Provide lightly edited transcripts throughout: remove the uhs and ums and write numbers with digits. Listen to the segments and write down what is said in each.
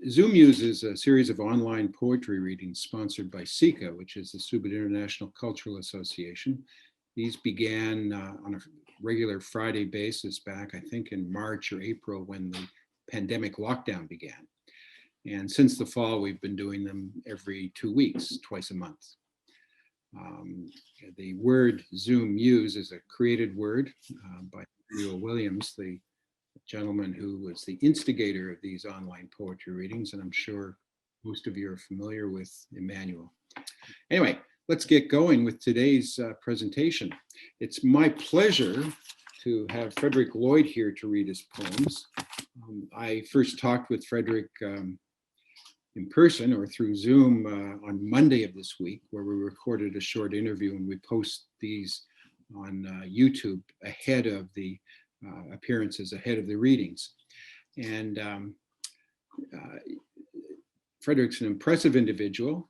Zoomuse is a series of online poetry readings sponsored by SICA, which is the Suba International Cultural Association. These began on a regular Friday basis back, I think, in March or April when the pandemic lockdown began. And since the fall, we've been doing them every 2 weeks, twice a month. The word Zoomuse is a created word by Neil Williams, the gentleman who was the instigator of these online poetry readings, and I'm sure most of you are familiar with Emmanuel. Anyway, let's get going with today's presentation. It's my pleasure to have Fredrik Lloyd here to read his poems. I first talked with Fredrik in person or through Zoom on Monday of this week, where we recorded a short interview, and we post these on YouTube ahead of the appearances, ahead of the readings. And Fredrik's an impressive individual.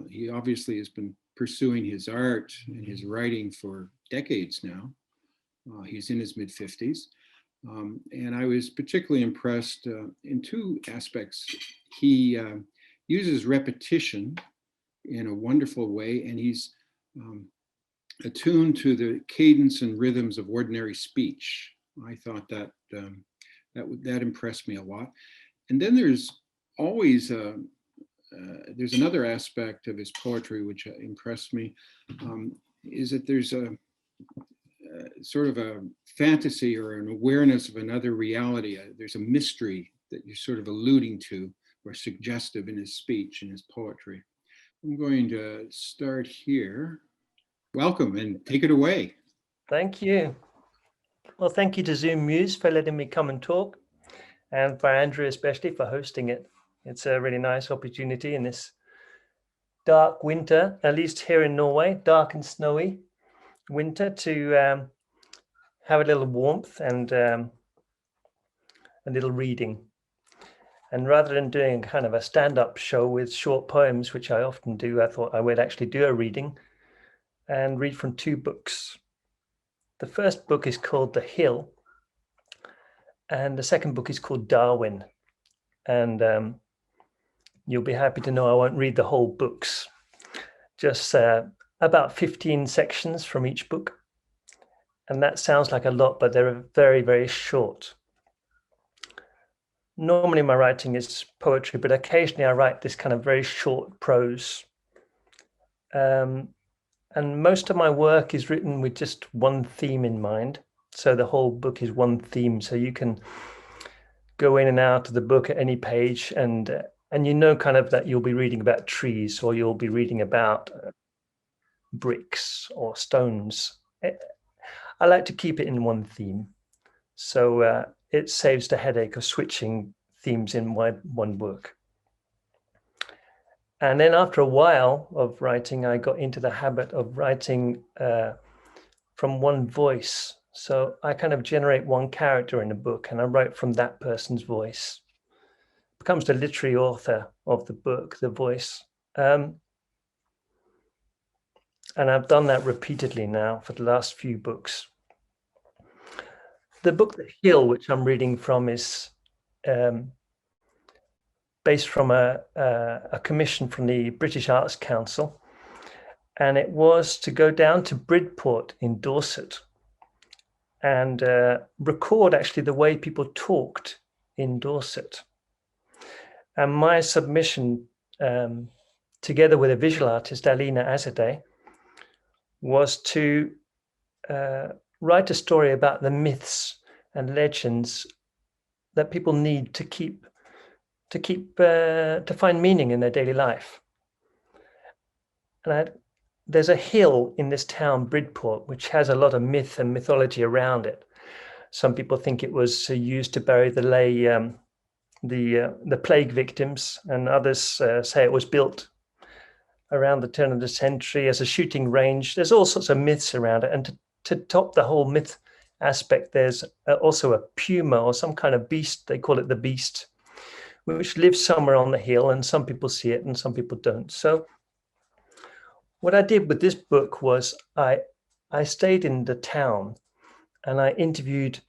He obviously has been pursuing his art and his writing for decades now. He's in his mid-50s. And I was particularly impressed in two aspects. He uses repetition in a wonderful way, and he's attuned to the cadence and rhythms of ordinary speech. I thought that that impressed me a lot. And then there's always there's another aspect of his poetry which impressed me, is that there's a sort of a fantasy or an awareness of another reality. There's a mystery that you're sort of alluding to or suggestive in his speech and his poetry. I'm going to start here. Welcome and take it away. Thank you. Well, thank you to Zoomuse for letting me come and talk, and for Andrew especially for hosting it. It's a really nice opportunity in this dark winter, at least here in Norway, dark and snowy winter, to have a little warmth and a little reading. And rather than doing kind of a stand-up show with short poems, which I often do, I thought I would actually do a reading and read from two books. The first book is called The Hill, and the second book is called Darwin. And you'll be happy to know I won't read the whole books, just about 15 sections from each book. And that sounds like a lot, but they're very, very short. Normally my writing is poetry, but occasionally I write this kind of very short prose. And most of my work is written with just one theme in mind. So the whole book is one theme. So you can go in and out of the book at any page, and you know kind of that you'll be reading about trees, or you'll be reading about bricks or stones. I like to keep it in one theme. So it saves the headache of switching themes in one book. And then after a while of writing, I got into the habit of writing from one voice. So I kind of generate one character in a book, and I write from that person's voice. It becomes the literary author of the book, the voice. And I've done that repeatedly now for the last few books. The book The Hill, which I'm reading from, is based from a commission from the British Arts Council, and it was to go down to Bridport in Dorset and record actually the way people talked in Dorset. And my submission, together with a visual artist, Halima Collingwood, was to write a story about the myths and legends that people need to find meaning in their daily life. And there's a hill in this town, Bridport, which has a lot of myth and mythology around it. Some people think it was used to bury the plague victims, and others say it was built around the turn of the century as a shooting range. There's all sorts of myths around it, and to top the whole myth aspect, there's also a puma or some kind of beast, they call it the beast, which lives somewhere on the hill, and some people see it and some people don't. So what I did with this book was I stayed in the town and I interviewed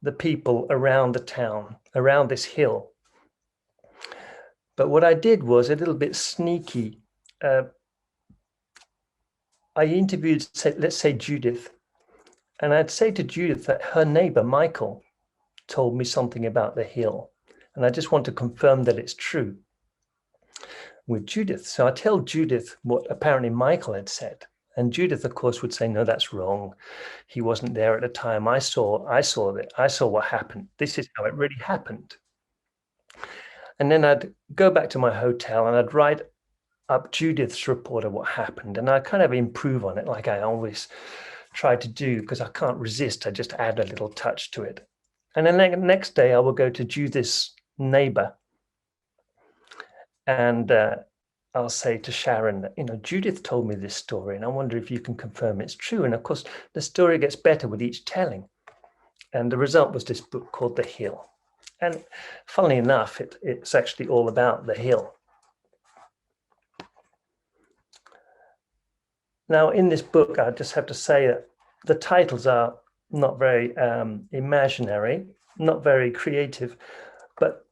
the people around the town, around this hill. But what I did was a little bit sneaky. I interviewed, let's say, Judith, and I'd say to Judith that her neighbor, Michael, told me something about the hill. And I just want to confirm that it's true with Judith. So I tell Judith what apparently Michael had said. And Judith, of course, would say, no, that's wrong. He wasn't there at the time. I saw what happened. This is how it really happened. And then I'd go back to my hotel and I'd write up Judith's report of what happened. And I'd kind of improve on it like I always try to do, because I can't resist. I just add a little touch to it. And then the next day I will go to Judith's neighbor and I'll say to Sharon, Judith told me this story and I wonder if you can confirm it's true. And of course, the story gets better with each telling. And the result was this book called The Hill. And funnily enough, it's actually all about the hill. Now, in this book, I just have to say that the titles are not very imaginary, not very creative, but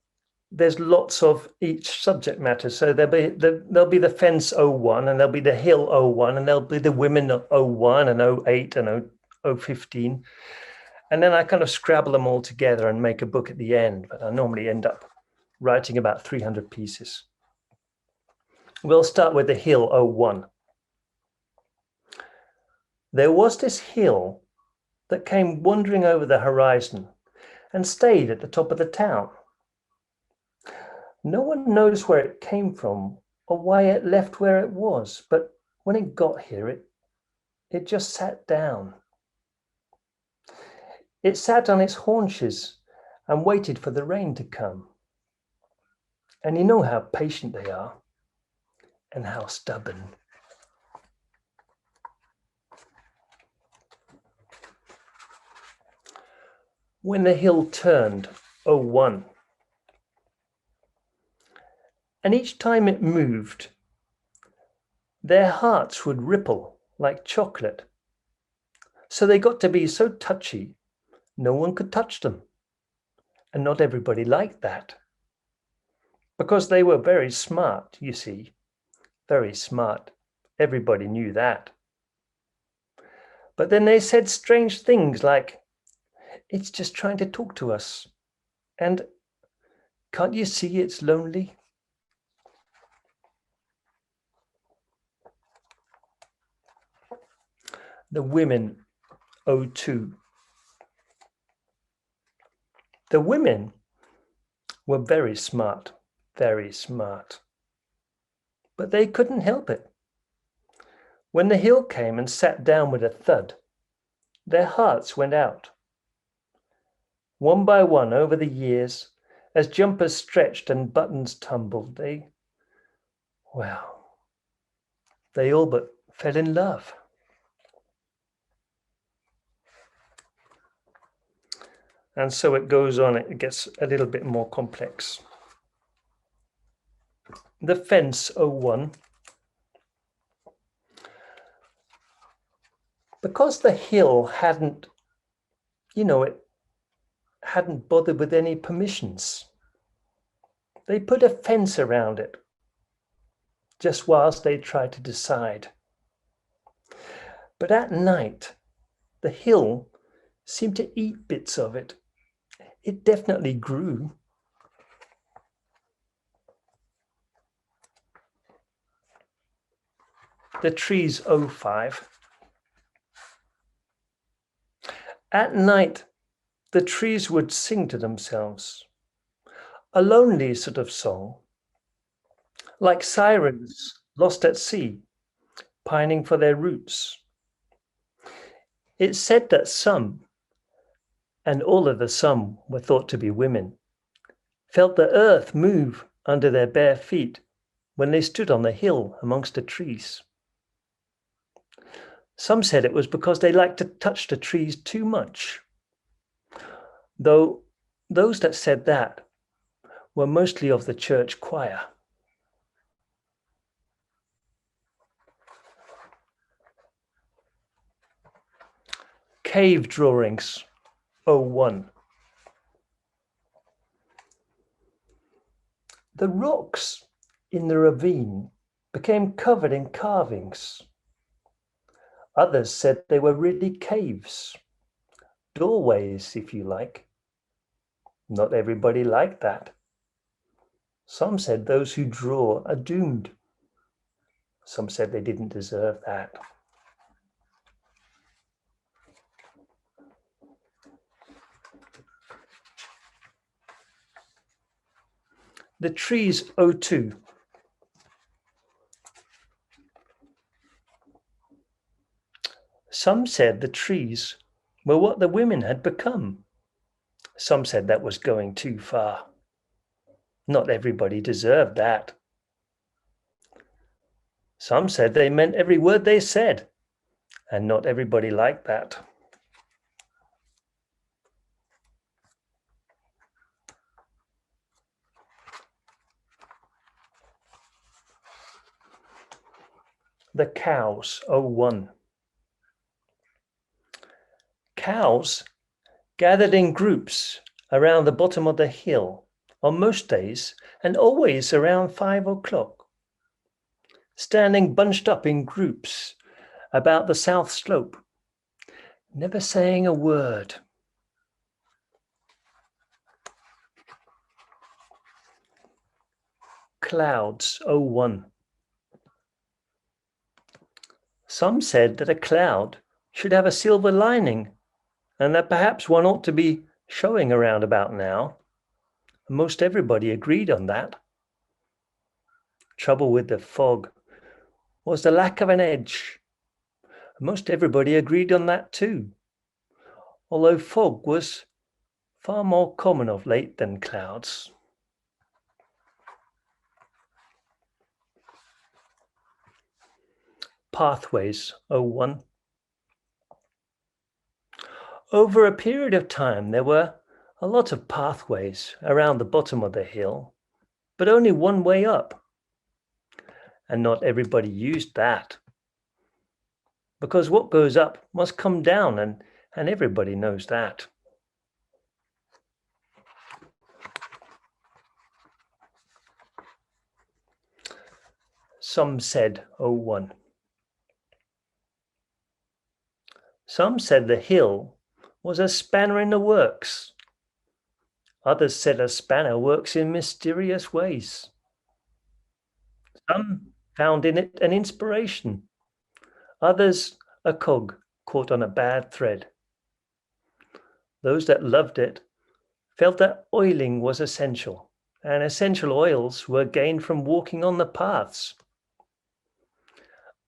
there's lots of each subject matter. So there'll be the fence 01, and there'll be the hill 01, and there'll be the women 01 and 08 and 015. And then I kind of scrabble them all together and make a book at the end, but I normally end up writing about 300 pieces. We'll start with the hill 01. There was this hill that came wandering over the horizon and stayed at the top of the town. No one knows where it came from or why it left where it was, but when it got here, it just sat down. It sat on its haunches and waited for the rain to come. And you know how patient they are and how stubborn. When the hill turned 01, and each time it moved, their hearts would ripple like chocolate. So they got to be so touchy, no one could touch them. And not everybody liked that. Because they were very smart, you see. Very smart. Everybody knew that. But then they said strange things like, it's just trying to talk to us. And can't you see it's lonely? The women 02. The women were very smart, very smart. But they couldn't help it. When the hill came and sat down with a thud, their hearts went out. One by one over the years, as jumpers stretched and buttons tumbled, they all but fell in love. And so it goes on, it gets a little bit more complex. The fence 01. Because the hill hadn't bothered with any permissions, they put a fence around it, just whilst they tried to decide. But at night, the hill seemed to eat bits of it. It definitely grew. The trees 05. At night, the trees would sing to themselves, a lonely sort of song, like sirens lost at sea, pining for their roots. It's said that some, and all of the some were thought to be women, felt the earth move under their bare feet when they stood on the hill amongst the trees. Some said it was because they liked to touch the trees too much, though those that said that were mostly of the church choir. Cave drawings, 01. The rocks in the ravine became covered in carvings. Others said they were really caves, doorways, if you like. Not everybody liked that. Some said those who draw are doomed. Some said they didn't deserve that. The trees, 02. Some said the trees were what the women had become. Some said that was going too far. Not everybody deserved that. Some said they meant every word they said, and not everybody liked that. The cows, 01. Cows gathered in groups around the bottom of the hill on most days and always around 5 o'clock, standing bunched up in groups about the south slope, never saying a word. Clouds, 01. Some said that a cloud should have a silver lining and that perhaps one ought to be showing around about now. Most everybody agreed on that. Trouble with the fog was the lack of an edge. Most everybody agreed on that too, although fog was far more common of late than clouds. Pathways, 01. Over a period of time, there were a lot of pathways around the bottom of the hill, but only one way up. And not everybody used that, because what goes up must come down, and everybody knows that. Some said, 01. Some said the hill was a spanner in the works. Others said a spanner works in mysterious ways. Some found in it an inspiration. Others a cog caught on a bad thread. Those that loved it felt that oiling was essential, and essential oils were gained from walking on the paths.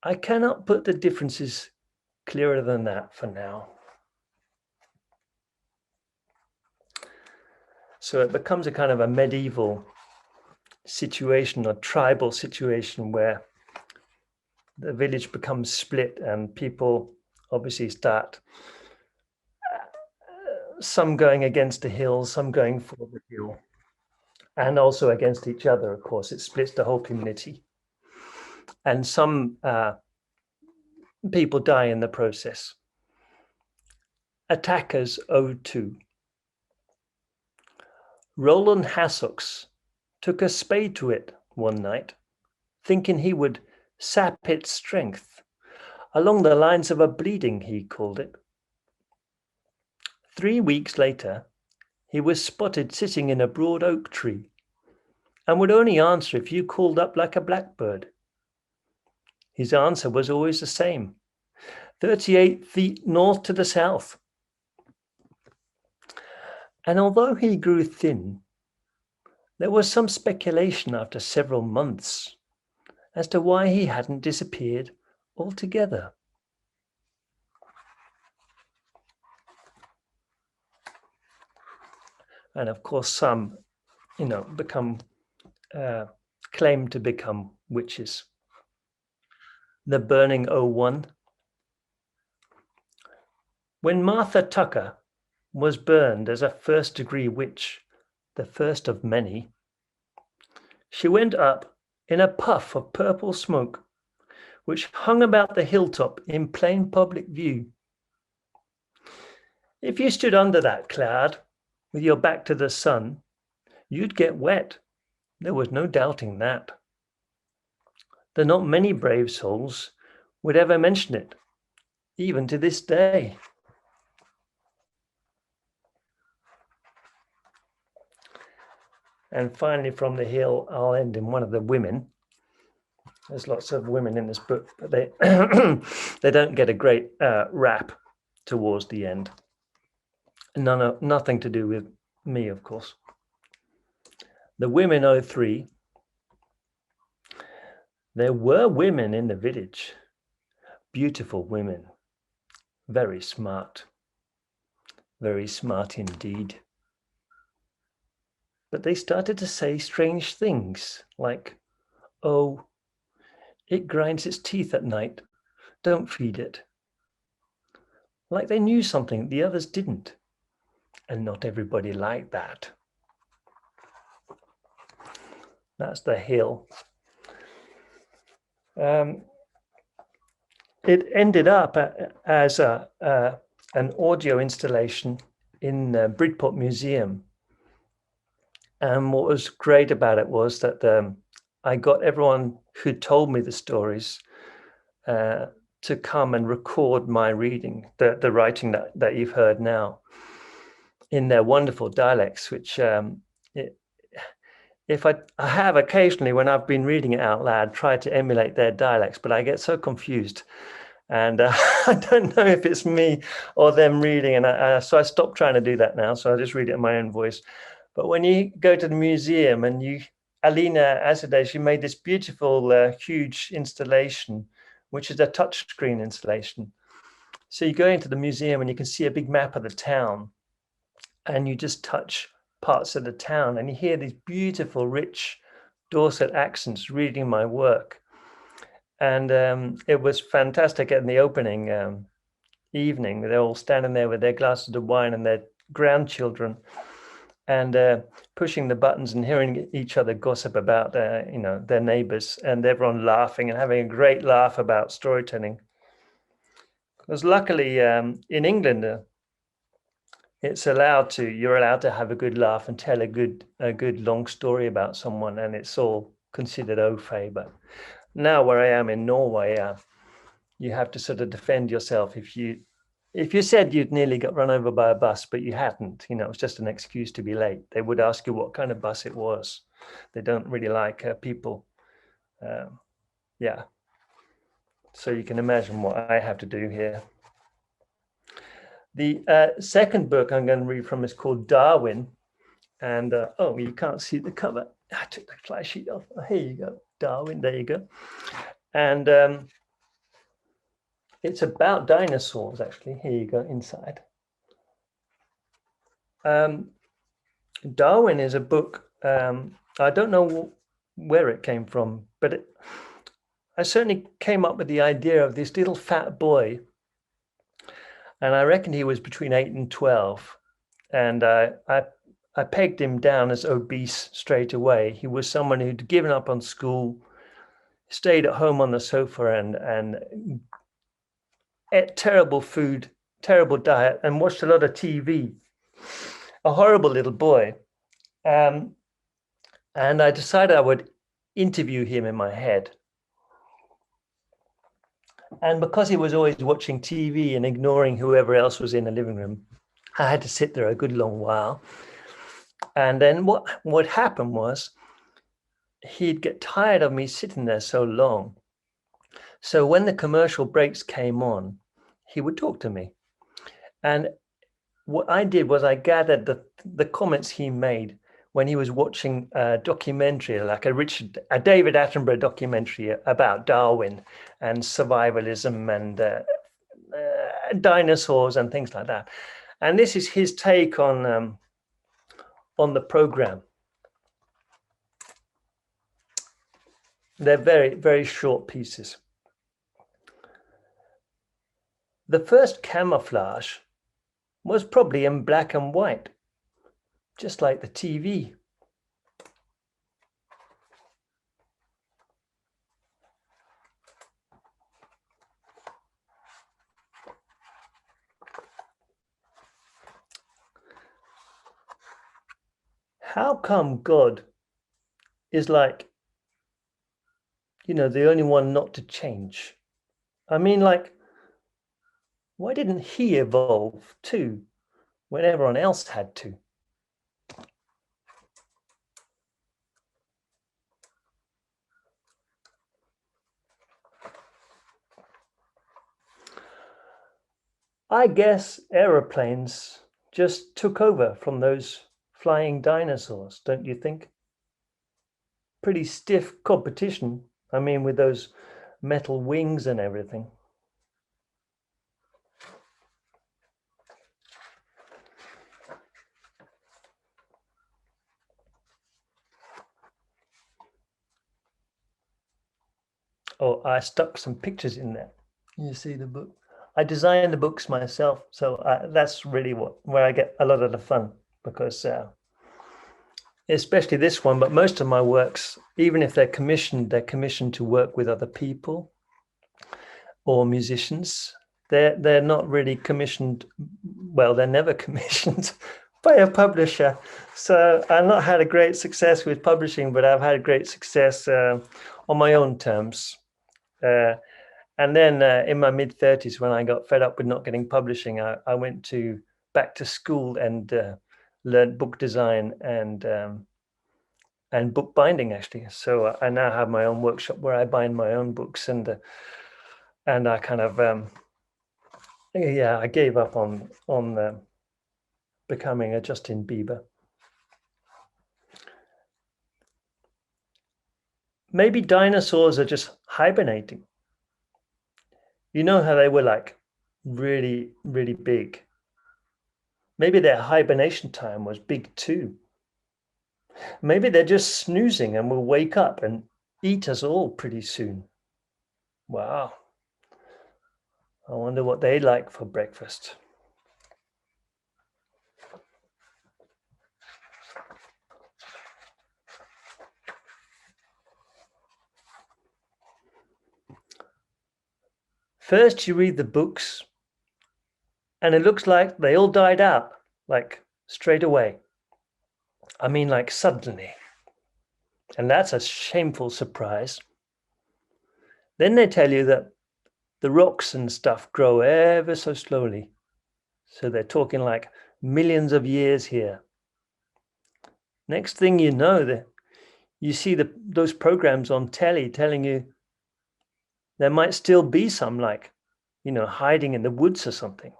I cannot put the differences clearer than that for now. So it becomes a kind of a medieval situation or tribal situation where the village becomes split and people obviously start, some going against the hill, some going for the hill, and also against each other, of course. It splits the whole community. And some people die in the process. Attackers, 02. Roland Hassocks took a spade to it one night, thinking he would sap its strength, along the lines of a bleeding, he called it. 3 weeks later, he was spotted sitting in a broad oak tree and would only answer if you called up like a blackbird. His answer was always the same: 38 feet north to the south. And although he grew thin, there was some speculation after several months as to why he hadn't disappeared altogether. And of course, some, become claim to become witches. The burning 01. When Martha Tucker was burned as a first-degree witch, the first of many, she went up in a puff of purple smoke, which hung about the hilltop in plain public view. If you stood under that cloud with your back to the sun, you'd get wet. There was no doubting that. Though not many brave souls would ever mention it, even to this day. And finally, from the hill, I'll end in one of the women. There's lots of women in this book, but they they don't get a great rap towards the end. Nothing to do with me, of course. The women 03. There were women in the village, beautiful women, very smart indeed. But they started to say strange things like, "Oh, it grinds its teeth at night. Don't feed it." Like they knew something the others didn't. And not everybody liked that. That's the hill. It ended up as an audio installation in Bridport Museum. And what was great about it was that I got everyone who told me the stories to come and record my reading, the writing that you've heard now, in their wonderful dialects, which if I have occasionally, when I've been reading it out loud, tried to emulate their dialects, but I get so confused. And I don't know if it's me or them reading. And so I stopped trying to do that now. So I just read it in my own voice. But when you go to the museum and Alina Azadeh, she made this beautiful, huge installation, which is a touchscreen installation. So you go into the museum and you can see a big map of the town, and you just touch parts of the town and you hear these beautiful, rich Dorset accents reading my work. And it was fantastic in the opening evening. They're all standing there with their glasses of wine and their grandchildren, and pushing the buttons and hearing each other gossip about their neighbors, and everyone laughing and having a great laugh about storytelling. Because luckily in England, you're allowed to have a good laugh and tell a good long story about someone, and it's all considered okay. But now where I am in Norway, you have to sort of defend yourself if you said you'd nearly got run over by a bus, but you hadn't. It was just an excuse to be late. They would ask you what kind of bus it was. They don't really like people. So you can imagine what I have to do here. The second book I'm going to read from is called Darwin. And you can't see the cover. I took the fly sheet off. Oh, here you go, Darwin. There you go. And it's about dinosaurs, actually. Here you go, inside. Darwin is a book. I don't know where it came from, but I certainly came up with the idea of this little fat boy. And I reckon he was between 8 and 12. And I pegged him down as obese straight away. He was someone who'd given up on school, stayed at home on the sofa and ate terrible food, terrible diet, and watched a lot of TV. A horrible little boy. And I decided I would interview him in my head. And because he was always watching TV and ignoring whoever else was in the living room, I had to sit there a good long while. And then what happened was he'd get tired of me sitting there so long. So when the commercial breaks came on, he would talk to me. And what I did was I gathered the comments he made when he was watching a documentary, like a David Attenborough documentary about Darwin and survivalism and dinosaurs and things like that. And this is his take on the program. They're very, very short pieces. The first camouflage was probably in black and white, just like the TV. how come God is like, the only one not to change? I mean, like, why didn't he evolve too when everyone else had to? I guess aeroplanes just took over from those flying dinosaurs, don't you think? Pretty stiff competition. I mean, with those metal wings and everything. Oh, I stuck some pictures in there. You see the book. I designed the books myself, so that's really where I get a lot of the fun, because especially this one, but most of my works, even if they're commissioned to work with other people or musicians. They're not really commissioned. Well, they're never commissioned by a publisher. So I've not had a great success with publishing, but I've had great success on my own terms. And then in my mid-30s, when I got fed up with not getting publishing, I went back to school and learned book design and book binding, actually. So I now have my own workshop where I bind my own books, and I kind of I gave up on becoming a Justin Bieber. Maybe dinosaurs are just hibernating. You know how they were like really, really big. Maybe their hibernation time was big too. Maybe they're just snoozing and will wake up and eat us all pretty soon. Wow. I wonder what they like for breakfast. First, you read the books, and it looks like they all died out, like straight away. I mean, like suddenly. And that's a shameful surprise. Then they tell you that the rocks and stuff grow ever so slowly. So they're talking like millions of years here. Next thing you know, you see those programs on telly telling you there might still be some, like, hiding in the woods or something.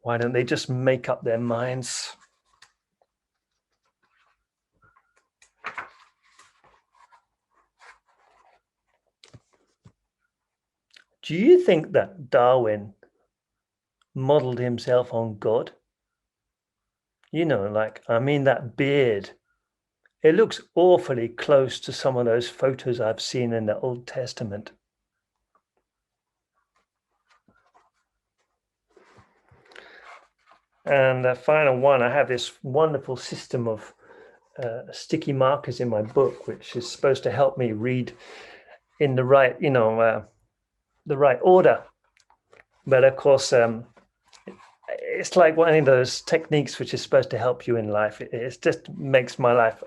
Why don't they just make up their minds? Do you think that Darwin modeled himself on God? I mean, that beard. It looks awfully close to some of those photos I've seen in the Old Testament. And the final one, I have this wonderful system of sticky markers in my book, which is supposed to help me read in the right, the right order. But of course, it's like one of those techniques which is supposed to help you in life. It just makes my life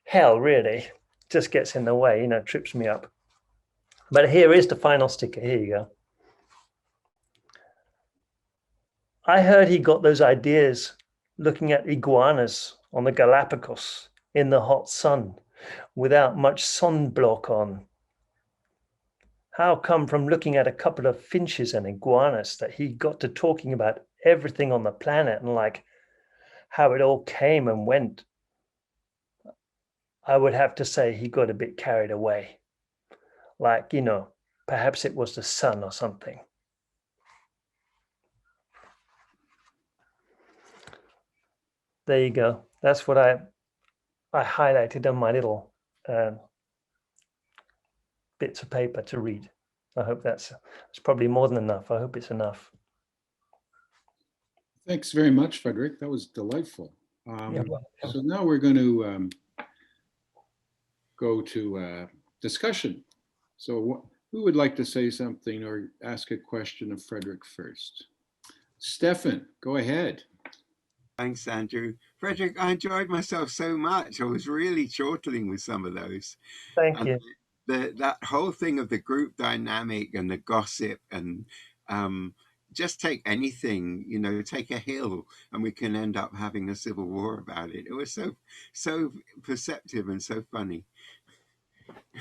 hell, really. Just gets in the way, trips me up. But here is the final sticker. Here you go. I heard he got those ideas looking at iguanas on the Galapagos in the hot sun without much sunblock on. How come from looking at a couple of finches and iguanas that he got to talking about everything on the planet and like how it all came and went? I would have to say he got a bit carried away. Like, perhaps it was the sun or something. There you go. That's what I highlighted on my little bits of paper to read. I hope that's probably more than enough. I hope it's enough. Thanks very much, Fredrik. That was delightful. So now we're going to go to discussion. So who would like to say something or ask a question of Fredrik first? Stefan, go ahead. Thanks, Andrew. Fredrik, I enjoyed myself so much. I was really chortling with some of those. Thank And you. that whole thing of the group dynamic and the gossip and just take anything, take a hill and we can end up having a civil war about it. It was so perceptive and so funny.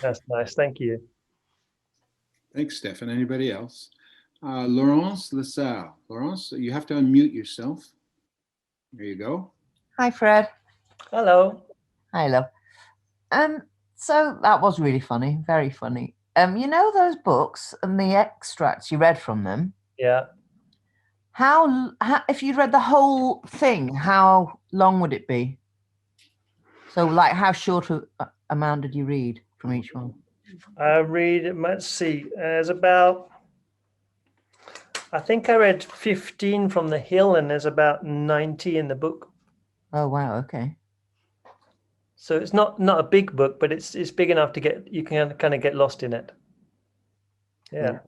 That's nice. Thank you. Thanks, Stefan. Anybody else? Laurence Lassalle. Laurence, you have to unmute yourself. There you go. Hi, Fred. Hello. Hi, love. So that was really funny, very funny. You know those books and the extracts you read from them? Yeah. How if you read the whole thing, how long would it be? So, like, how short a amount did you read from each one? I read, let's see, there's about, I think I read 15 from the Hill and there's about 90 in the book. Oh, wow. Okay. So it's not a big book, but it's big enough to you can kind of get lost in it. Yeah.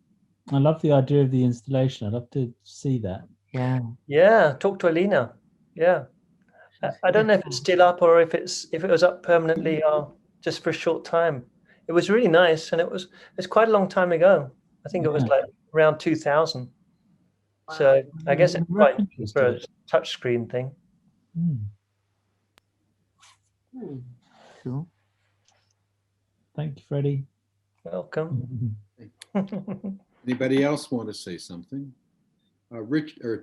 I love the idea of the installation. I'd love to see that. Yeah. Yeah. Talk to Alina. Yeah. I don't know if it's still up or if it was up permanently or just for a short time. It was really nice, and it's quite a long time ago. I think it was like around 2000. So I guess it's quite for a touchscreen thing. Cool. Thank you, Freddie. Welcome. Anybody else want to say something?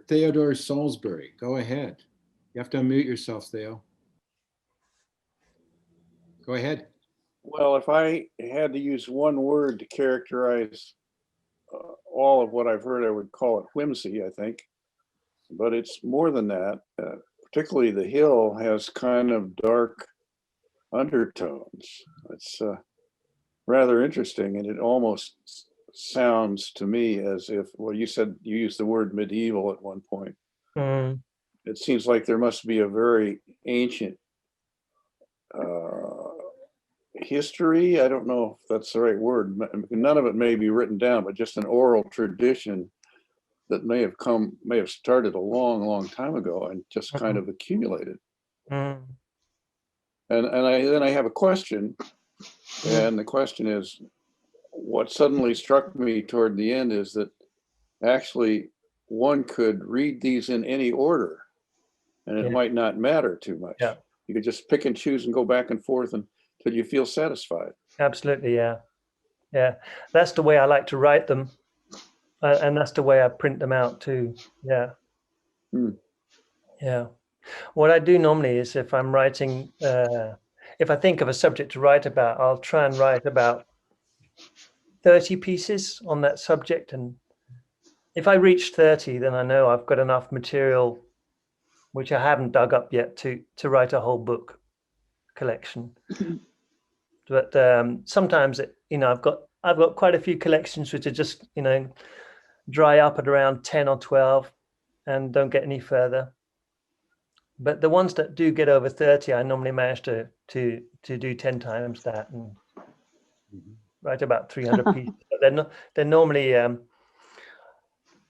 Theodore Salisbury, go ahead. You have to unmute yourself, Theo. Go ahead. Well, if I had to use one word to characterize all of what I've heard, I would call it whimsy, I think. But it's more than that. Particularly The Hill has kind of dark undertones. It's rather interesting, and it almost sounds to me as if, well, you said you used the word medieval at one point. It seems like there must be a very ancient history. I don't know if that's the right word. None of it may be written down, but just an oral tradition that may have started a long time ago and just kind of accumulated. And then I have a question, and the question is, what suddenly struck me toward the end is that actually one could read these in any order, and it might not matter too much. Yeah. You could just pick and choose and go back and forth until you feel satisfied. Absolutely, yeah. Yeah, that's the way I like to write them. And that's the way I print them out too. Yeah. Yeah. What I do normally is if I'm writing, if I think of a subject to write about, I'll try and write about 30 pieces on that subject. And if I reach 30, then I know I've got enough material, which I haven't dug up yet, to write a whole book collection. But sometimes I've got quite a few collections which are just dry up at around 10 or 12 and don't get any further. But the ones that do get over 30, I normally manage to do 10 times that and write about 300 pieces. But they're normally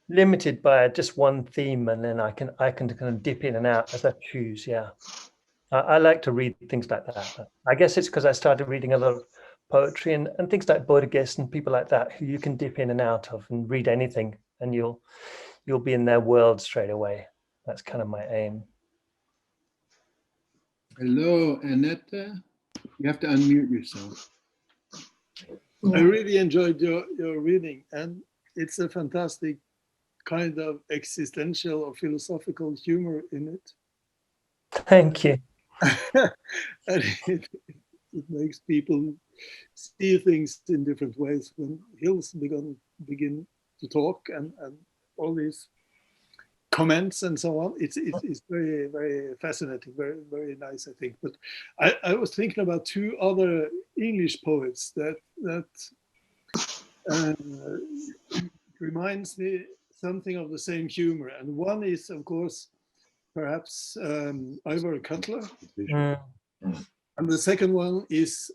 limited by just one theme, and then I can kind of dip in and out as I choose. Yeah. I like to read things like that. I guess it's because I started reading a lot of poetry and things like Borges and people like that, who you can dip in and out of and read anything, and you'll be in their world straight away. That's kind of my aim. Hello, Annette. You have to unmute yourself. I really enjoyed your reading, and it's a fantastic kind of existential or philosophical humor in it. Thank you. And it makes people see things in different ways. When Hills begin to talk and all these comments and so on, it's very, very fascinating, very, very nice, I think. But I was thinking about two other English poets that reminds me something of the same humor. And one is, of course, perhaps Ivor Cutler. And the second one is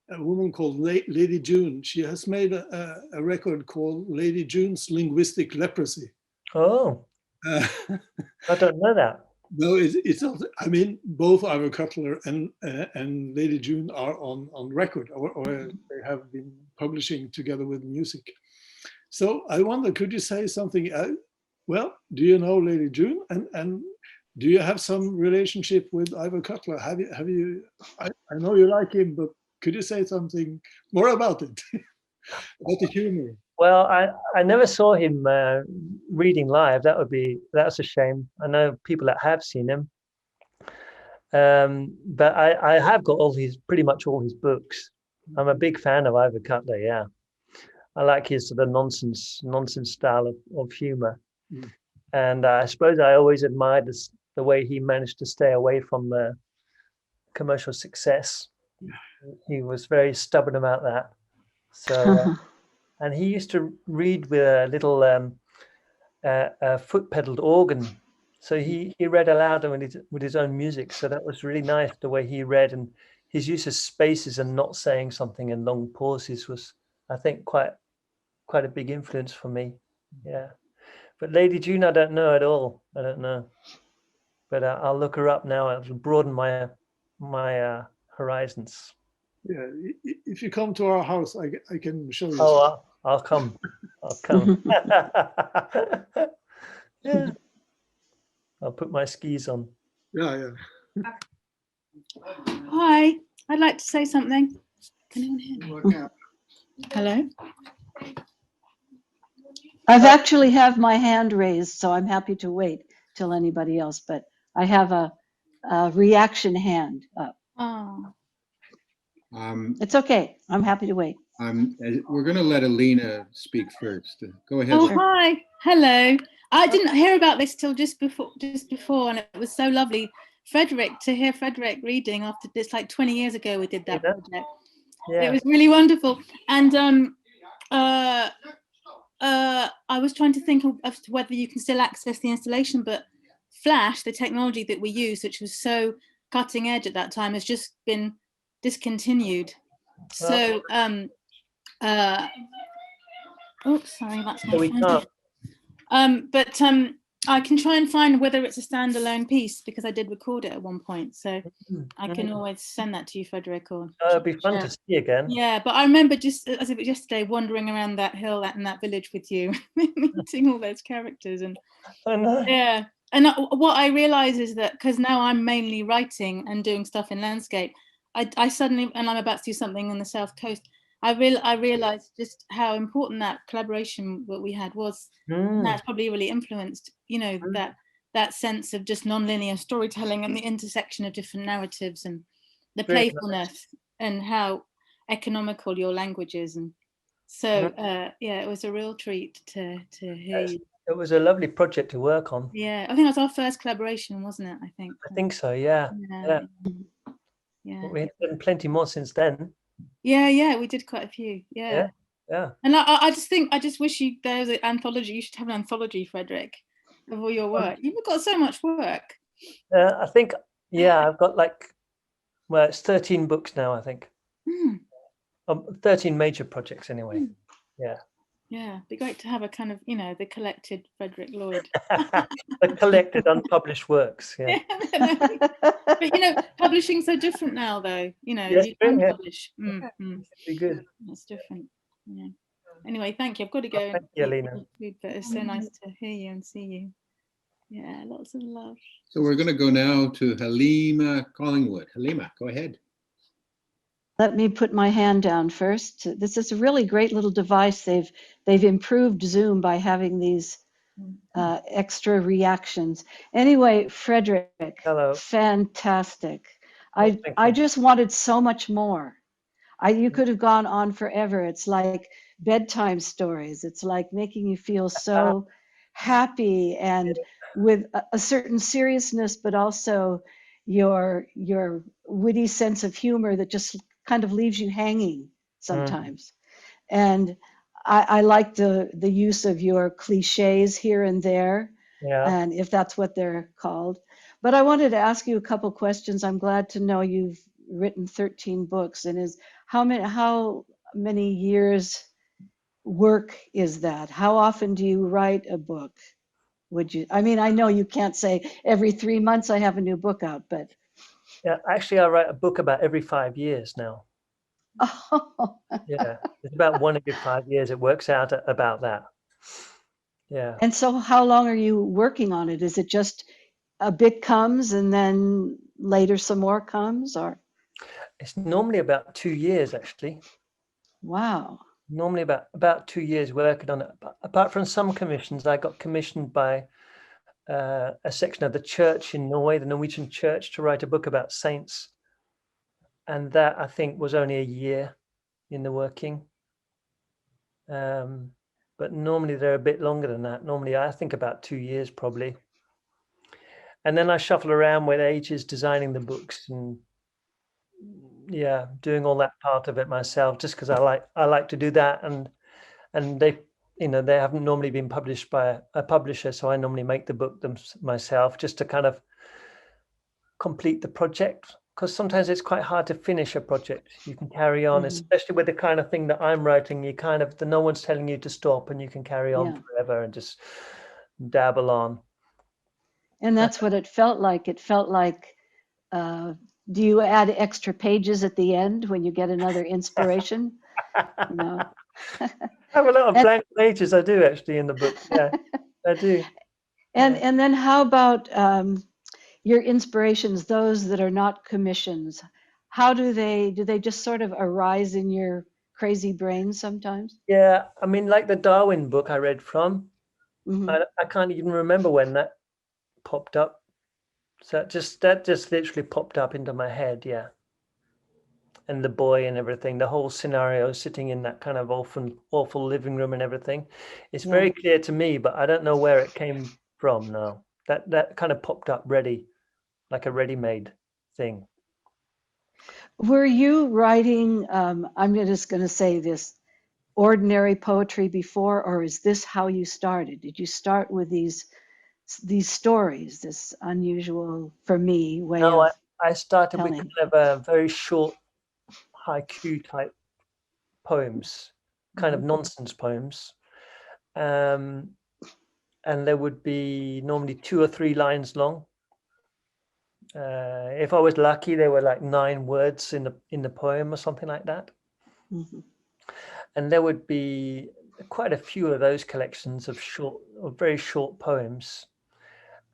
a woman called Lady June. She has made a record called Lady June's Linguistic Leprosy. Oh, I don't know that. No, it's not. I mean, both Ivor Cutler and Lady June are on record, or they have been publishing together with music. So I wonder, could you say something? Well, do you know Lady June, and do you have some relationship with Ivor Cutler? Have you? I know you like him, but could you say something more about it? About the humor? Well, I never saw him reading live. That's a shame. I know people that have seen him, but I have got pretty much all his books. I'm a big fan of Ivor Cutler. Yeah, I like his sort of nonsense style of humor, and I suppose I always admired the way he managed to stay away from commercial success. He was very stubborn about that. So. And he used to read with a little foot-pedaled organ. So he read aloud with his own music. So that was really nice, the way he read, and his use of spaces and not saying something in long pauses was, I think, quite a big influence for me. Yeah. But Lady June, I don't know at all. I don't know. But I'll look her up now. It'll broaden my horizons. Yeah, if you come to our house, I can show you. Oh, I'll come. I'll come. Yeah. I'll put my skis on. Yeah. Hi, I'd like to say something. Can anyone hear me? Hello? I've actually have my hand raised, so I'm happy to wait till anybody else, but I have a reaction hand up. Oh. It's okay. I'm happy to wait. We're going to let Alina speak first. Go ahead. Oh, hi. Hello. I didn't hear about this till just before, and it was so lovely. To hear Fredrik reading after this, like 20 years ago, we did that project. Yeah. It was really wonderful. And I was trying to think of whether you can still access the installation, but Flash, the technology that we used, which was so cutting edge at that time, has just been discontinued. So oops, sorry, that's my phone. But I can try and find whether it's a standalone piece, because I did record it at one point, so I can always send that to you, Fredrik. Or it'd be fun to see again. Yeah, but I remember, just as if it was yesterday, wandering around that hill in that village with you, meeting all those characters, and yeah. And what I realize is that, because now I'm mainly writing and doing stuff in landscape, I suddenly, and I'm about to do something on the South Coast, I realized just how important that collaboration that we had was. And that's probably really influenced, that sense of just non-linear storytelling and the intersection of different narratives and the playfulness and how economical your language is. And so, yeah, it was a real treat to hear you. It was a lovely project to work on. Yeah, I think it was our first collaboration, wasn't it? I think so. Yeah. We've done plenty more since then. Yeah, we did quite a few. Yeah. And I just wish there was an anthology. You should have an anthology, Fredrik, of all your work. You've got so much work. I think, I've got it's 13 books now, I think. 13 major projects anyway. Yeah. Yeah, it'd be great to have a kind of, the collected Fredrik Lloyd. The collected unpublished works, yeah. But, publishing's so different now, though. Yes, you can publish. Be good. That's different. Yeah. Anyway, thank you. I've got to go. Thank you, Alina. But it's so nice to hear you and see you. Yeah, lots of love. So we're going to go now to Halima Collingwood. Halima, go ahead. Let me put my hand down first. This is a really great little device. They've improved Zoom by having these extra reactions. Anyway, Fredrik, hello. Fantastic. I just wanted so much more. You could have gone on forever. It's like bedtime stories. It's like making you feel so happy and with a certain seriousness, but also your witty sense of humor that just kind of leaves you hanging sometimes. And I like the use of your cliches here and there, and if that's what they're called. But I wanted to ask you a couple questions. I'm glad to know you've written 13 books, and how many years work is that? How often do you write a book? would you? I mean, I know you can't say every 3 months I have a new book out, but Yeah, actually, I write a book about every 5 years now. oh. Yeah, it's about one every 5 years. It works out about that. Yeah. And so how long are you working on it? Is it just a bit comes and then later some more comes, or? It's normally about 2 years, actually. Wow. Normally about 2 years working on it. Apart from some commissions, I got commissioned by a section of the church in Norway, the Norwegian church, to write a book about saints. And that, I think, was only a year in the working. But normally they're a bit longer than that. Normally, I think about 2 years probably. And then I shuffle around with ages designing the books and yeah, doing all that part of it myself, just because I like to do that. And they, you know, they haven't normally been published by a publisher, so I normally make the book myself, just to kind of complete the project. Because sometimes it's quite hard to finish a project. You can carry on, especially with the kind of thing that I'm writing. You kind of, no one's telling you to stop, and you can carry on forever and just dabble on. And that's what it felt like. It felt like, do you add extra pages at the end when you get another inspiration? No. I have a lot of blank pages. I do actually in the book. Yeah, I do. And then how about your inspirations, those that are not commissions? How do they just sort of arise in your crazy brain sometimes? Yeah, I mean, like the Darwin book I read from, I can't even remember when that popped up. So that just literally popped up into my head, yeah. And the boy and everything, the whole scenario, sitting in that kind of awful living room and everything. It's very clear to me, but I don't know where it came from now. That kind of popped up ready, like a ready-made thing. Were you writing, I'm just going to say this, ordinary poetry before, or is this how you started? Did you start with these stories, this unusual, for me, way of I started telling? with kind of a very short haiku type poems, kind of nonsense poems. And there would be normally 2 or 3 lines long. If I was lucky, there were like 9 words in the poem or something like that. And there would be quite a few of those collections of very short poems,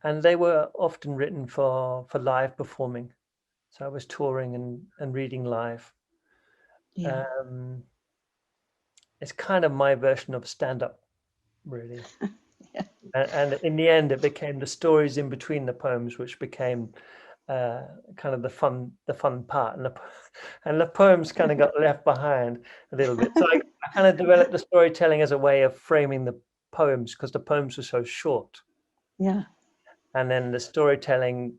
and they were often written for live performing. So I was touring and reading live. Yeah. It's kind of my version of stand-up, really. And in the end, it became the stories in between the poems, which became kind of the fun part, and the poems kind of got left behind a little bit. So I kind of developed the storytelling as a way of framing the poems, because the poems were so short. Yeah. And then the storytelling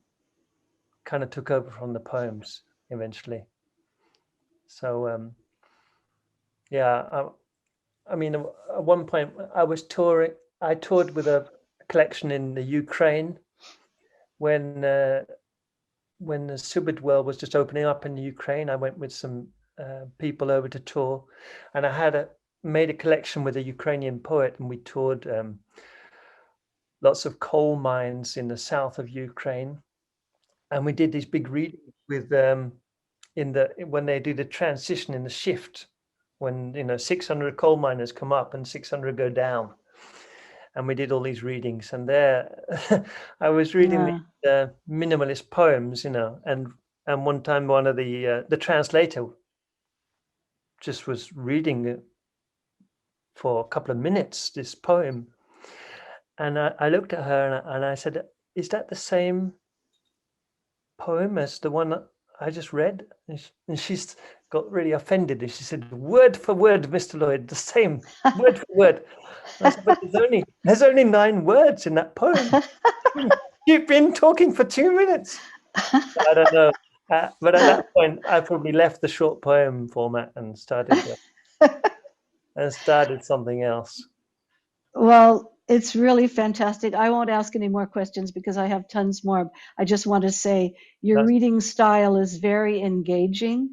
kind of took over from the poems eventually. So yeah, I mean, at one point I toured with a collection in the Ukraine when the Subidwell was just opening up in the Ukraine. I went with some people over to tour, and I made a collection with a Ukrainian poet, and we toured lots of coal mines in the south of Ukraine, and we did these big readings with when they do the transition in the shift, when 600 coal miners come up and 600 go down. And we did all these readings, and there I was reading the minimalist poems, and one time one of the translator just was reading it for a couple of minutes, this poem, and I looked at her and I said, "Is that the same poem as the one that I just read?" And she's got really offended, and she said, "Word for word, Mr. Lloyd, the same, word for word." I said, "But there's only 9 words in that poem. You've been talking for 2 minutes." I don't know, but at that point, I probably left the short poem format and started something else. Well, it's really fantastic. I won't ask any more questions because I have tons more. I just want to say your reading style is very engaging.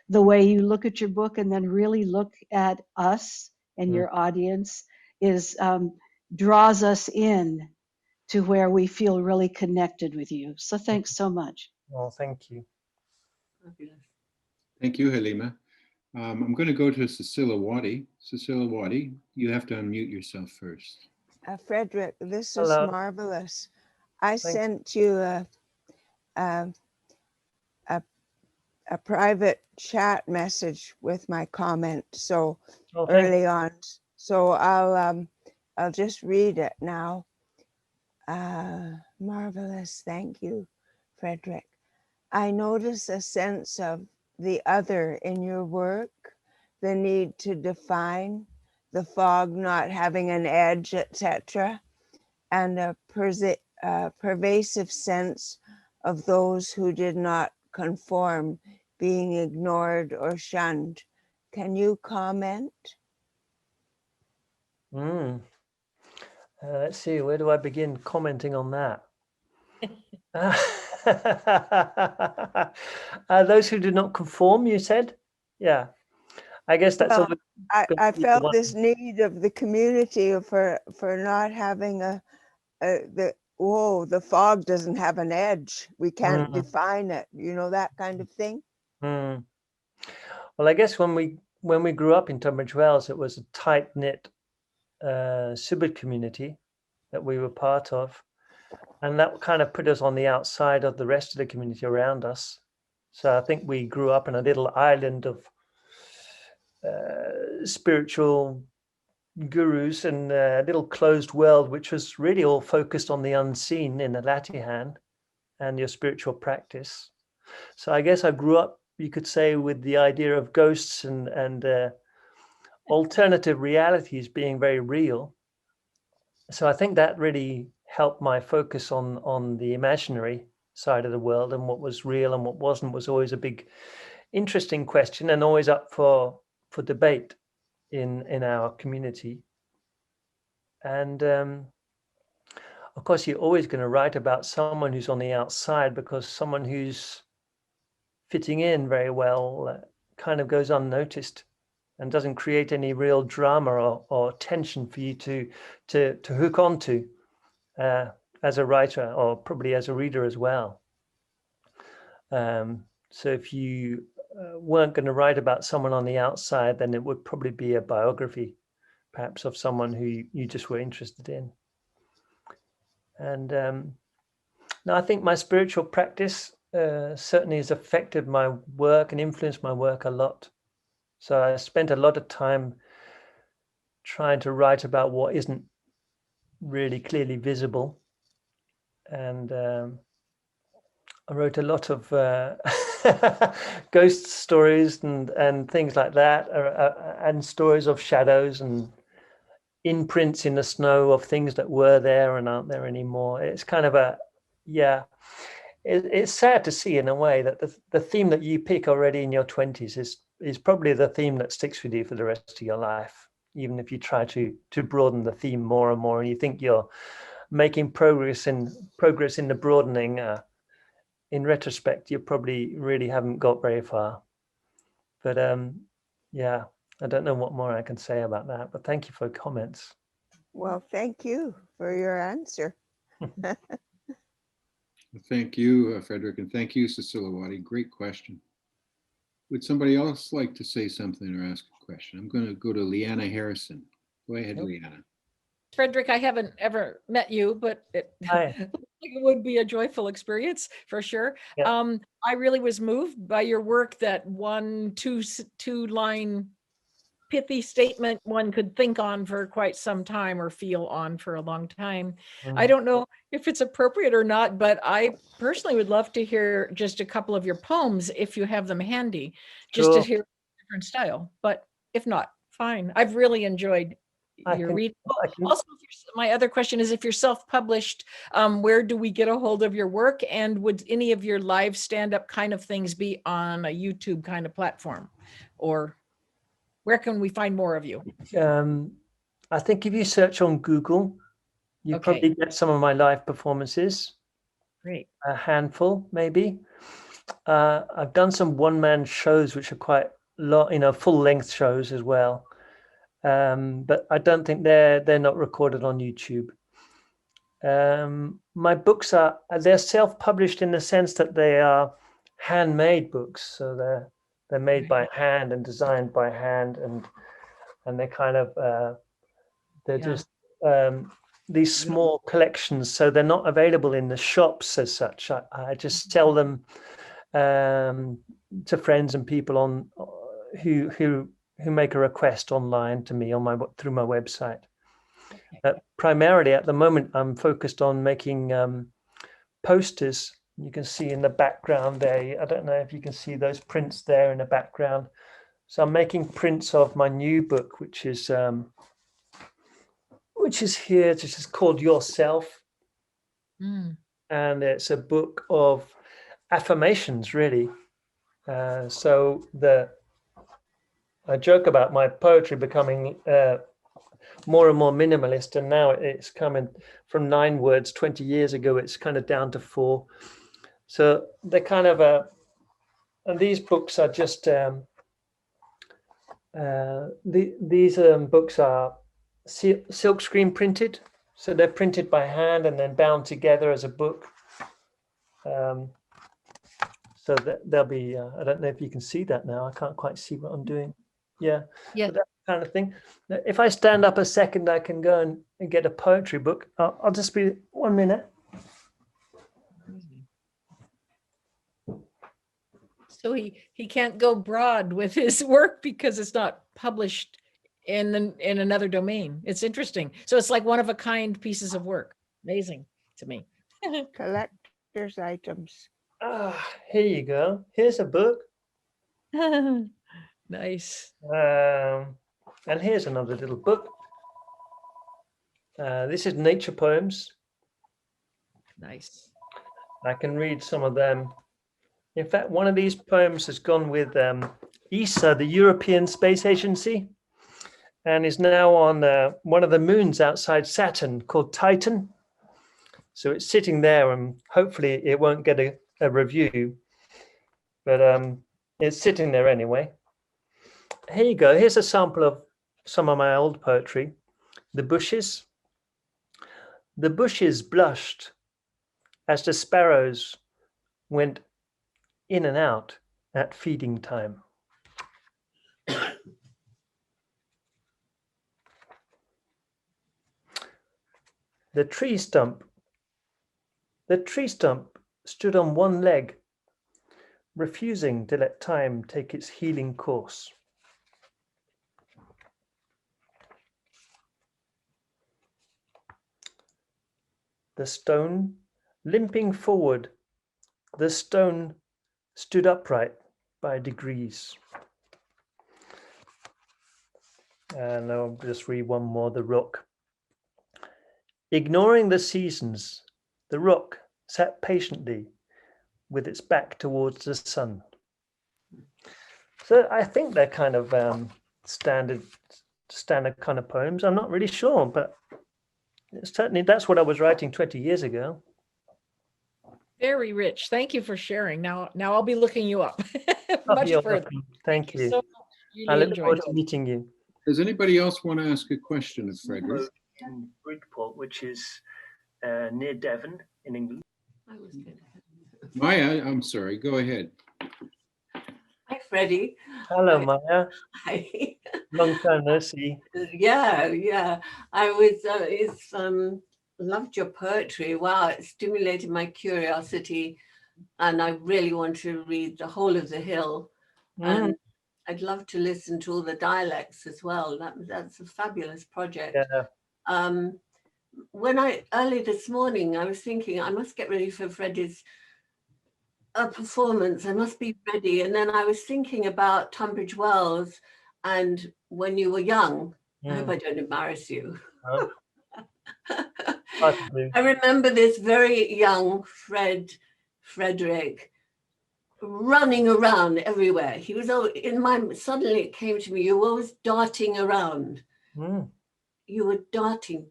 The way you look at your book and then really look at us and your audience draws us in to where we feel really connected with you. So thanks so much. Well, thank you. Thank you, Halima. I'm going to go to Cecilia Waddy. Cecilia Waddy, you have to unmute yourself first. Fredrik, this is Hello. marvelous. I Thank sent you a private chat message with my comment so early on. So I'll just read it now. Marvelous. Thank you, Fredrik. I notice a sense of the other in your work, the need to define, the fog not having an edge, etc., and a pervasive sense of those who did not conform being ignored or shunned. Can you comment? Let's see, where do I begin commenting on that? Those who do not conform, you said? Yeah, I guess that's well, I felt this need of the community for not having the fog doesn't have an edge. We can't define it, you know, that kind of thing. Well, I guess when we grew up in Tunbridge Wells, it was a tight-knit Subbard community that we were part of. And that kind of put us on the outside of the rest of the community around us. So I think we grew up in a little island of spiritual gurus and a little closed world, which was really all focused on the unseen in the Latihan and your spiritual practice. So I guess I grew up, you could say, with the idea of ghosts and alternative realities being very real. So I think that really helped my focus on the imaginary side of the world, and what was real and what wasn't was always a big interesting question and always up for debate in our community. And of course you're always going to write about someone who's on the outside, because someone who's fitting in very well kind of goes unnoticed and doesn't create any real drama or tension for you to hook onto as a writer, or probably as a reader as well. So if you weren't going to write about someone on the outside, then it would probably be a biography, perhaps, of someone who you just were interested in. And now I think my spiritual practice certainly has affected my work and influenced my work a lot. So I spent a lot of time trying to write about what isn't really clearly visible. And I wrote a lot of ghost stories and things like that, and stories of shadows and imprints in the snow of things that were there and aren't there anymore. It's kind of it's sad to see in a way that the theme that you pick already in your 20s is probably the theme that sticks with you for the rest of your life, even if you try to broaden the theme more and more and you think you're making progress in the broadening. In retrospect, you probably really haven't got very far. But yeah, I don't know what more I can say about that, but thank you for your comments. Well, thank you for your answer. Thank you, Fredrik, and thank you, Cecilia Waddy. Great question. Would somebody else like to say something or ask a question? I'm going to go to Leanna Harrison. Go ahead, Leanna. Fredrik, I haven't ever met you, but it would be a joyful experience for sure. Yeah. I really was moved by your work, that two line pithy statement one could think on for quite some time or feel on for a long time. I don't know if it's appropriate or not, but I personally would love to hear just a couple of your poems if you have them handy, just to hear a different style. But if not, fine. I've really enjoyed your reading. Also, my other question is, if you're self-published, where do we get a hold of your work? And would any of your live stand-up kind of things be on a YouTube kind of platform? Or where can we find more of you? I think if you search on Google, you probably get some of my live performances. Great. A handful, maybe. I've done some one-man shows, which are quite long, full-length shows as well. But I don't think they're not recorded on YouTube. My books they're self-published in the sense that they are handmade books, so they're made by hand and designed by hand, and they're kind of they're just these small collections, so they're not available in the shops as such. I just sell them to friends and people on who make a request online to me on through my website. Primarily at the moment, I'm focused on making posters. You can see in the background there. I don't know if you can see those prints there in the background. So I'm making prints of my new book, which is here. This is called Yourself, and it's a book of affirmations, really. So I joke about my poetry becoming more and more minimalist, and now it's coming from 9 words 20 years ago. It's kind of down to 4. So they're kind of and these books are just these books are silk screen printed, so they're printed by hand and then bound together as a book. So they'll be I don't know if you can see that now. I can't quite see what I'm doing. Yeah. That kind of thing. If I stand up a second, I can go and get a poetry book. I'll just be 1 minute. So he can't go broad with his work because it's not published in another domain. It's interesting. So it's like one of a kind pieces of work. Amazing to me. Collector's items. Here you go. Here's a book. Nice. And here's another little book. This is nature poems. Nice. I can read some of them. In fact, one of these poems has gone with ESA, the European Space Agency, and is now on one of the moons outside Saturn called Titan. So it's sitting there, and hopefully it won't get a review, but it's sitting there anyway. Here you go. Here's a sample of some of my old poetry. The bushes. The bushes blushed as the sparrows went in and out at feeding time. The tree stump stood on one leg, refusing to let time take its healing course. The stone, limping forward, the stone stood upright by degrees. And I'll just read one more. The rock. Ignoring the seasons, the rock sat patiently with its back towards the sun. So I think they're kind of standard kind of poems. I'm not really sure, but certainly that's what I was writing 20 years ago. Very rich. Thank you for sharing. Now I'll be looking you up much further. Welcome. Thank you. So much. I look forward to meeting you. Does anybody else want to ask a question of Fredrik? In Bridgeport, which is near Devon in England. Maya, I'm sorry, go ahead. Hi, Freddie. Hello, Maya. Hi. Long time no see. Yeah. I was loved your poetry. Wow, it stimulated my curiosity, and I really want to read the whole of The Hill. And I'd love to listen to all the dialects as well. That's a fabulous project. Yeah. Early this morning, I was thinking I must get ready for Freddie's performance. I must be ready. And then I was thinking about Tunbridge Wells and when you were young. I hope I don't embarrass you. I remember this very young Fredrik running around everywhere. He was suddenly it came to me, you were always darting around. You were darting.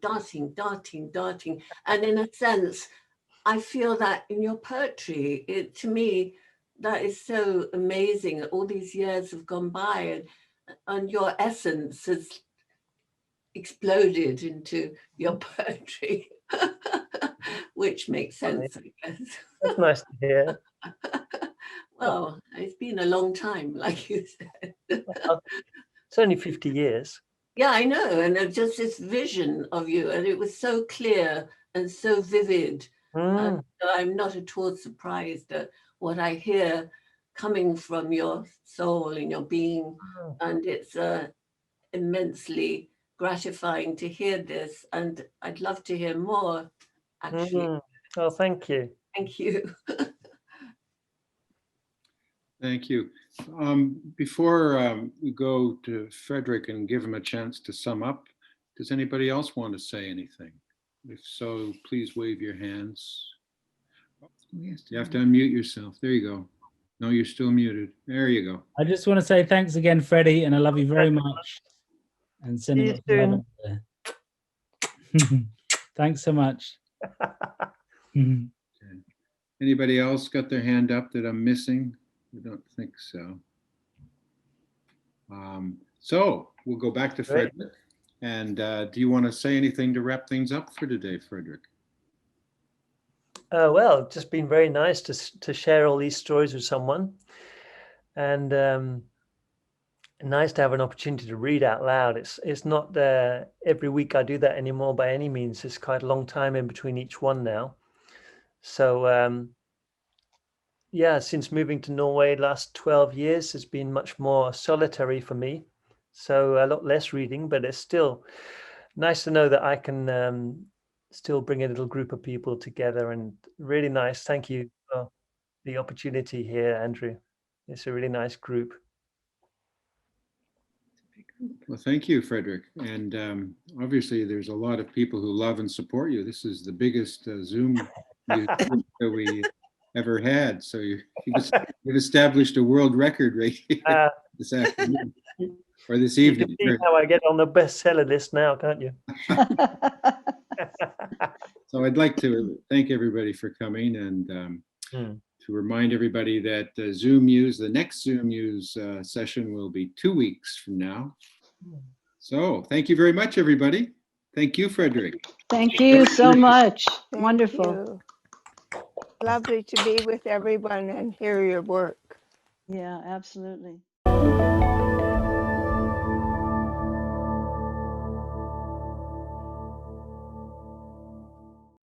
And in a sense, I feel that in your poetry, to me, that is so amazing. All these years have gone by and your essence has exploded into your poetry. which makes sense, I guess. That's nice to hear. Well, it's been a long time, like you said. It's only 50 years. Yeah, I know. And just this vision of you, and it was so clear and so vivid. And I'm not at all surprised at what I hear coming from your soul and your being. And it's immensely gratifying to hear this. And I'd love to hear more, actually. Oh, thank you. Thank you. Thank you. Before we go to Fredrik and give him a chance to sum up, does anybody else want to say anything? If so, please wave your hands. Yes, you have to unmute yourself. There you go. No, you're still muted. There you go. I just want to say thanks again, Freddie, and I love you very much. And sending love there. Thanks so much. Okay. Anybody else got their hand up that I'm missing? I don't think so. So we'll go back to Fredrik. And do you want to say anything to wrap things up for today, Fredrik? Well, it's just been very nice to share all these stories with someone, and nice to have an opportunity to read out loud. It's not every week I do that anymore by any means. It's quite a long time in between each one now. So yeah, since moving to Norway last 12 years, it's been much more solitary for me. So a lot less reading, but it's still nice to know that I can still bring a little group of people together, and really nice. Thank you for the opportunity here, Andrew. It's a really nice group. Well, thank you, Fredrik. And obviously there's a lot of people who love and support you. This is the biggest Zoom that we ever had. So you've established a world record right here this afternoon or this evening. You can see how I get on the bestseller list now, can't you? So I'd like to thank everybody for coming, and to remind everybody that Zoomuse, the next Zoomuse session will be 2 weeks from now. So thank you very much, everybody. Thank you, Fredrik. Thank you so much. Thank Wonderful. you. Lovely to be with everyone and hear your work. Yeah, absolutely.